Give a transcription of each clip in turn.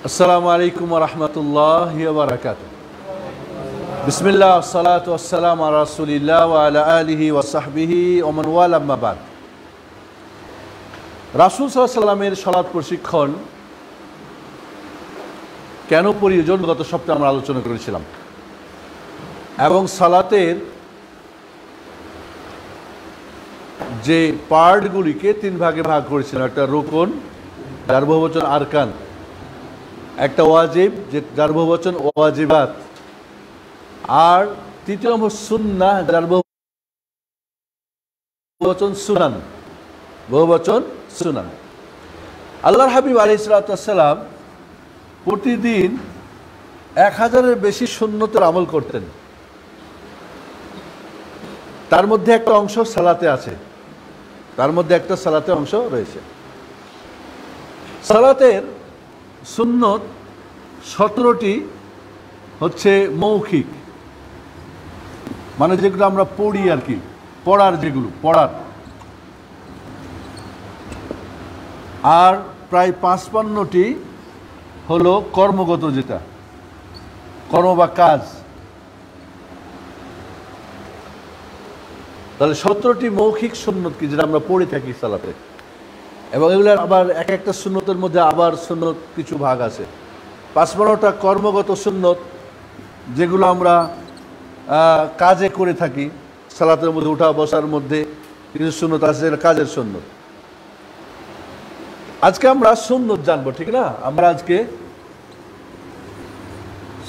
আসসালামু আলাইকুম ওয়া রাহমাতুল্লাহি ওয়া বারাকাতুহু। বিসমিল্লাহ ওয়াসসালাতু ওয়াসসালামু আলা রাসূলিল্লাহ ওয়া আলা আলিহি ওয়া সাহবিহি ওয়া মান ওয়ালা, আম্মা বাদ। রাসূল সাল্লাল্লাহু আলাইহি ওয়াসাল্লামের সালাত প্রশিক্ষণ কেন প্রয়োজন গত সপ্তাহে আমরা আলোচনা করেছিলাম, এবং সালাতের যে পার্টগুলিকে তিন ভাগে ভাগ করেছিলাম। একটা রুকন, যার বহুবচন আরকান; একটা ওয়াজিব, যার বহুবচন ওয়াজিবাত; আর তৃতীয় নম্বর সুন্নাহ, যার বহুবচন সুনান। বহুবচন সুনান। আল্লাহর হাবিব আলাইহিস সালাতু ওয়াস সালাম প্রতিদিন 1000-এর বেশি সুন্নতের আমল করতেন। তার মধ্যে একটা অংশ সালাতে আছে, তার মধ্যে একটা সালাতে অংশ রয়েছে। সালাতের সুন্নত 17টি হচ্ছে মৌখিক, মানে যেগুলো আমরা পড়ি আর কি, পড়ার। আর প্রায় 55টি হলো কর্মগত, যেটা কর্ম বা কাজ। তাহলে 17টি মৌখিক সুন্নত কি, যেটা আমরা পড়ে থাকি সালাতে, এবং এগুলোর আবার এক একটা সুন্নতের মধ্যে আবার সুন্নত কিছু ভাগ আছে। 55টা কর্মগত সুন্নত, যেগুলো আমরা কাজে করে থাকি। সালাতের মধ্যে উঠা বসার মধ্যে কিছু সুন্নত আছে, কাজের সুন্নত। আজকে আমরা সুন্নত জানবো, ঠিক না? আমরা আজকে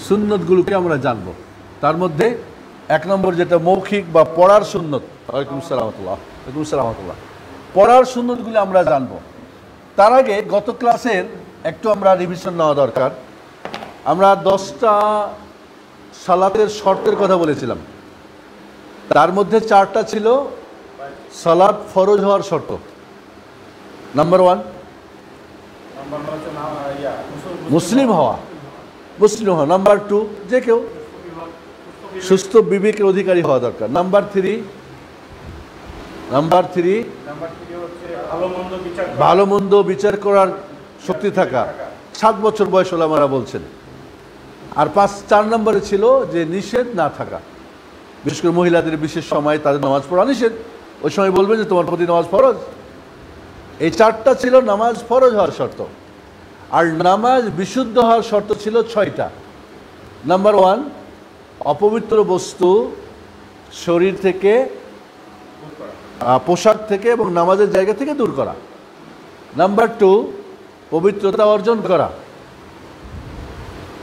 সুন্নতগুলোকে আমরা জানবো। তার মধ্যে 1 নম্বর যেটা মৌখিক বা পড়ার সুন্নত। ওয়ালাইকুম আসসালাম ওয়া রাহমাতুল্লাহ। পড়ার সুন্নতগুলো আমরা জানবো। তার আগে গত ক্লাসের একটু আমরা রিভিশন নেওয়া দরকার। আমরা 10টা সালাতের শর্তের কথা বলেছিলাম। তার মধ্যে 4টা ছিল সালাত ফরজ হওয়ার শর্ত। নাম্বার 1 মুসলিম হওয়া। নাম্বার 2 যে কেউ সুস্থ বিবেকের অধিকারী হওয়া দরকার। নাম্বার 3 ভালো মন্দ বিচার করার শক্তি থাকা, 7 বছর বয়স হলে আমরা বলছেন। আর 4 নম্বরে ছিল যে নিষেধ না থাকা, বিশেষ করে মহিলাদের বিশেষ সময় তাদের নামাজ পড়া নিষেধ। ওই সময় বলবেন যে তোমার প্রতি নামাজ ফরজ। এই 4টা ছিল নামাজ ফরজ হওয়ার শর্ত। আর নামাজ বিশুদ্ধ হওয়ার শর্ত ছিল 6টা। নাম্বার 1 অপবিত্র বস্তু শরীর থেকে, পোশাক থেকে এবং নামাজের জায়গা থেকে দূর করা। নাম্বার 2 পবিত্রতা অর্জন করা,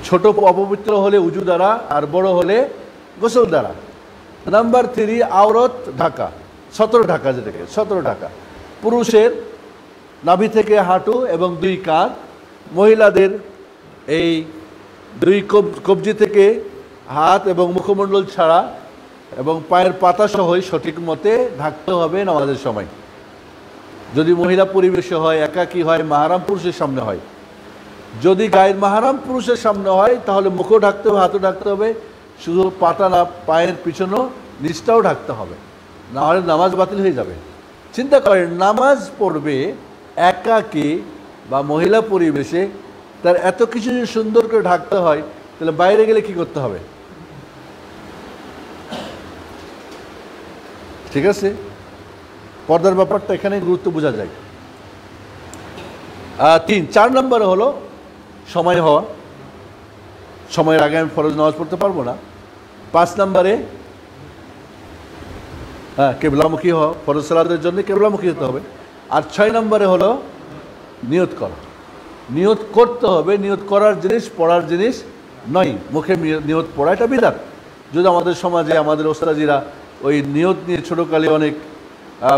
ছোট অপবিত্র হলে উজু দ্বারা, আর বড় হলে গোসল দ্বারা। নাম্বার 3 আওরত ঢাকা, 17 ঢাকা, যেটাকে 17 ঢাকা। পুরুষের নাভি থেকে হাঁটু এবং 2 কাঁধ, মহিলাদের এই 2 কবজি থেকে হাত এবং মুখমণ্ডল ছাড়া এবং পায়ের পাতা সহই সঠিক মতে ঢাকতে হবে নামাজের সময়। যদি মহিলা পরিবেশে হয়, একাকী হয়, মাহারাম পুরুষের সামনে হয়। যদি গায়ের মাহারাম পুরুষের সামনে হয়, তাহলে মুখও ঢাকতে হবে, হাতও ঢাকতে হবে, শুধু পাতা না, পায়ের পিছনও নিচটাও ঢাকতে হবে, না হলে নামাজ বাতিল হয়ে যাবে। চিন্তা করেন, নামাজ পড়বে একাকী বা মহিলা পরিবেশে, তার এত কিছু যদি সুন্দর করে ঢাকতে হয়, তাহলে বাইরে গেলে কি করতে হবে? ঠিক আছে, পর্দার ব্যাপারটা এখানে গুরুত্ব বোঝা যায়। 4 নম্বরে হলো সময় হওয়া, সময়ের আগে আমি ফরজ নামাজ পড়তে পারবো না। 5 নম্বরে কেবলামুখী হওয়া, ফরজ সালাতের জন্য কেবলামুখী হতে হবে। আর 6 নম্বরে হলো নিয়ত করা। নিয়ত করতে হবে, নিয়ত করার জিনিস, পড়ার জিনিস নয়। মুখে নিয়ত পড়া এটা বিধাত। যদি আমাদের সমাজে আমাদের ওস্তাজিরা ওই নিয়ত নিয়ে ছোটোকালে অনেক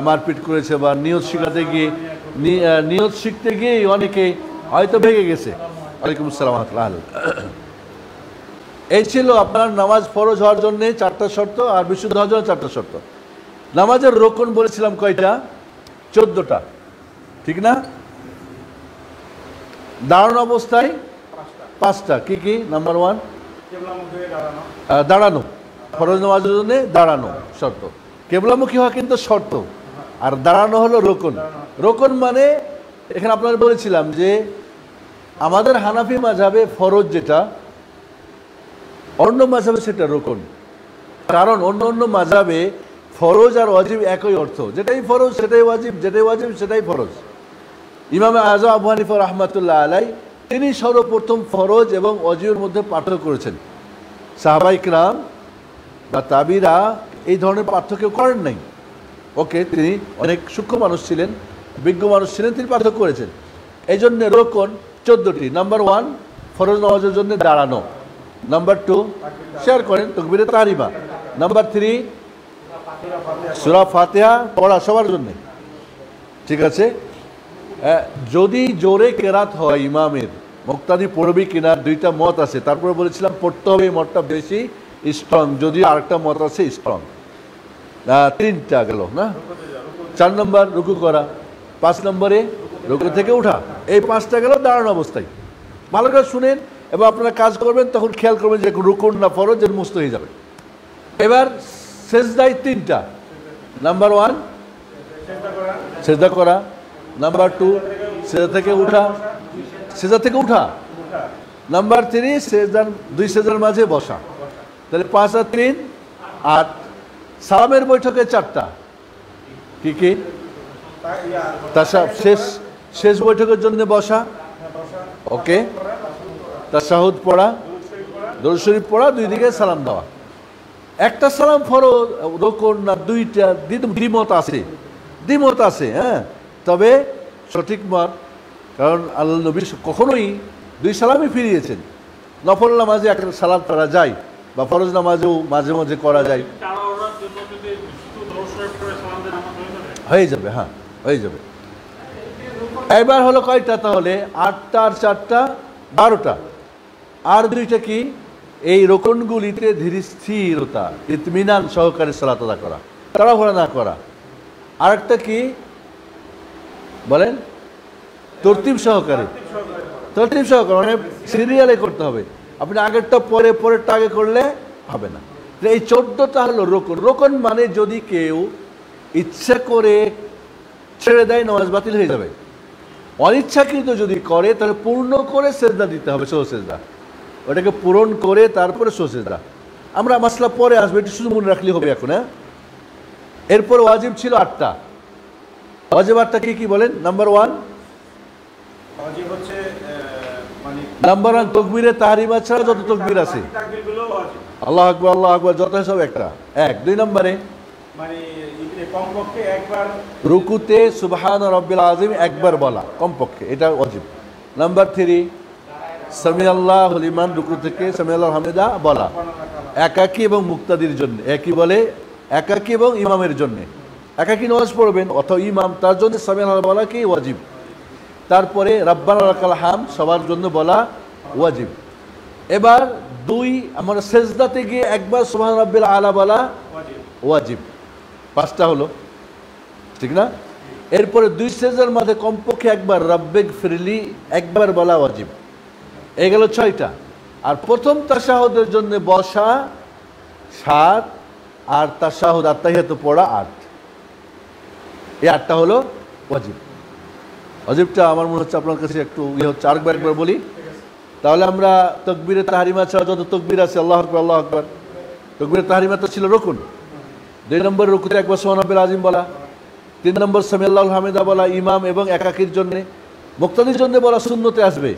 মারপিট করেছে, বা নিয়ত শিখাতে গিয়ে নিয়ত শিখতে গিয়েই অনেকে হয়তো ভেঙে গেছে। ওয়ালাইকুম আসসালাম। এই ছিল আপনার নামাজ ফরজ হওয়ার জন্যে 4টা শর্ত, আর বিশুদ্ধ হওয়ার জন্য 4টা শর্ত। নামাজের রোকন বলেছিলাম কয়টা? 14টা, ঠিক না? দাঁড়ানো অবস্থায় 5টা। কি কি? নাম্বার 1 দাঁড়ানো, ফরজ নামাজের জন্য দাঁড়ানো শর্ত। কেবলামুখী হওয়া কিন্তু শর্ত, আর দাঁড়ানো হলো রোকন। রোকন মানে এখানে আপনারা বলেছিলাম যে আমাদের হানাফি মাযহাবে ফরজ যেটা, অন্য মাযহাবে সেটা রুকন। কারণ অন্য অন্য মাযহাবে ফরজ আর ওয়াজিব একই অর্থ, যেটাই ফরজ সেটাই ওয়াজিব, যেটাই ওয়াজিব সেটাই ফরজ। ইমাম আযম আবু হানিফা রাহমাতুল্লাহ আলাই তিনি সর্বপ্রথম ফরজ এবং ওয়াজিবের মধ্যে পার্থক্য করেছেন। সাহাবায়ে কিরাম বা তাবিরা এই ধরনের পার্থক্য করেন নাই। ওকে, তিনি অনেক সূক্ষ্ম মানুষ ছিলেন, বিজ্ঞ মানুষ ছিলেন, তিনি পার্থক্য করেছেন। এই জন্য রোকন 14টি। নাম্বার 1 ফরজ নামাজের জন্য দাঁড়ানো। নাম্বার 2 শেয়ার করেন তাকবীরে তাহরিমা। নাম্বার 3 সূরা ফাতিহা পড়া সবার জন্য, ঠিক আছে। যদি জোরে কেরাত হয় ইমামের, মুক্তাদি পড়বি কিনা দুইটা মত আছে। তারপরে বলেছিলাম পড়তে হবে, এই মতটা বেশি স্ট্রং, যদিও আরেকটা মত আছে স্ট্রং। 3টা গেল না। 4 নম্বর রুকু করা, 5 নম্বরে রুকু থেকে উঠা, এই 5টা গেল দাঁড়ানো অবস্থায়। ভালো করে শুনেন এবং আপনারা কাজ করবেন, তখন খেয়াল করবেন যে রুকুন না ফরজ, এর মুস্ত হয়ে যাবে। এবার সেজদায় 3টা। নাম্বার 1 সেজদা করা, নাম্বার 2 সেজদা থেকে উঠা, সেজদা থেকে উঠা, নাম্বার 3 সেজদার 2 সেজদার মাঝে বসা। তাহলে 5 আর 3 8। সালামের বৈঠকে 4টা। কি কি? শেষ বৈঠকের জন্য বসা, ওকে, তাশাহুদ পড়া, দরুদ শরীফ পড়া, 2 দিকে সালাম দেওয়া। একটা সালাম ফরজ রুকুন না দুইটা, দ্বিমত আছে, হ্যাঁ। তবে সঠিক মত, কারণ আল্লাহ নবী কখনোই 2 সালামই ফিরিয়েছেন। নফল নামাজে একটা সালাম করা যায় বা ফরজ নামাজেও মাঝে মাঝে করা যায়, হয়ে যাবে, হ্যাঁ হয়ে যাবে। এবার হলো কয়টা তাহলে? 8টা আর 4টা 12টা। আর 2টা কি? এই রোকনগুলিতে ধীর স্থিরতা, ইতমিনান সহকারে সালাত আদা করা, তাড়াহুড়া না করা। আরেকটা কি বলেন? তরতিব সহকারে, মানে সিরিয়ালে করতে হবে। আপনি আগেরটা পরেরটা আগে করলে হবে না। এই 14টা হলো রোকন। রোকন মানে যদি কেউ ইচ্ছা করে ছেড়ে দেয় নামাজ বাতিল হয়ে যাবে। অনিচ্ছাকৃত যদি করে তাহলে পূর্ণ করে সেজদা দিতে হবে, সহ সেজদা, ওটাকে পূরণ করে তারপরে সহ সেজদা। আমরা মাসলা পরে আসবে, একটু শুধু মনে রাখলে হবে এখন, হ্যাঁ। এরপর ওয়াজিব ছিল 8টা। ওয়াজিব 8টা কি কি বলেন? নাম্বার 1 ওয়াজিব হচ্ছে নাম্বার 1 তাকবীরে তাহরিমা ছাড়া যত তাকবীর আছে, আল্লাহু আকবার আল্লাহু আকবার যত সব একটা 1। 2 নম্বরে মানে কমপক্ষে একবার রুকুতে সুবহান রাব্বিল আযীম একবার বলা কমপক্ষে, এটা ওয়াজিব। নাম্বার 3 সামি আল্লাহু লিমান, রুকু থেকে সামি আল্লাহু হামিদা বলা, একাকী এবং মুক্তাদির জন্য। একই বলে একাকী এবং ইমামের জন্য। একাকী নামাজ পড়বেন অথবা ইমাম, তার জন্য সামি আল্লাহু বলা কি ওয়াজিব। তারপরে রাব্বানা লাকাল হামদ সবার জন্য বলা ওয়াজিব। এবার 2 আমরা সেজদাতে গিয়ে একবার সুবহান রাব্বিল আলা বলা ওয়াজিব। 5টা হলো, ঠিক না? এরপরে 2 সেজদার মাঝে কমপক্ষে একবার রাব্বিক ফিরলি একবার বলা ওয়াজিব। এই গেল 6টা। আর প্রথম তাশাহুদের জন্য বসা 7, আর তাশাহুদ আত্তাহিয়াত পড়া 8। এই 8টা হলো ওয়াজিব। ওয়াজিবটা আমার মনে হচ্ছে আপনার কাছে একটু হচ্ছে, আরেকবার বলি তাহলে আমরা তাকবীরে তাহরিমা ছাড়া যত তাকবীর আছে, আল্লাহু আকবার আল্লাহু আকবার, তাকবীরে তাহরিমা তো ছিল রুকুন। 2 নম্বর রুকুতে একবার সুবহান রাব্বিল আযীম বলা। 3 নম্বর সামি আল্লাহু হামিদা বলা ইমাম এবং একাকীর জন্য। মুক্তাদির জন্য বলা সুন্নতে আসবে,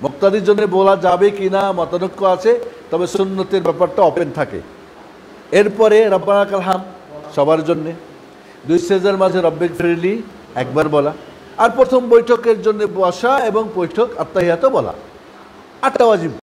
মুক্তাদির জন্য বলা যাবে কিনা মতানৈক্য আছে, তবে সুন্নতের ব্যাপারটা ওপেন থাকে। এরপরে রাব্বানা লাকাল হামদ সবার জন্য। 2 সেজদার মাঝে রাব্বিক ফিরলি একবার বলা। আর প্রথম বৈঠকের জন্য বসা এবং বৈঠক আত্তাহিয়াত বলা। 8টা ওয়াজিব।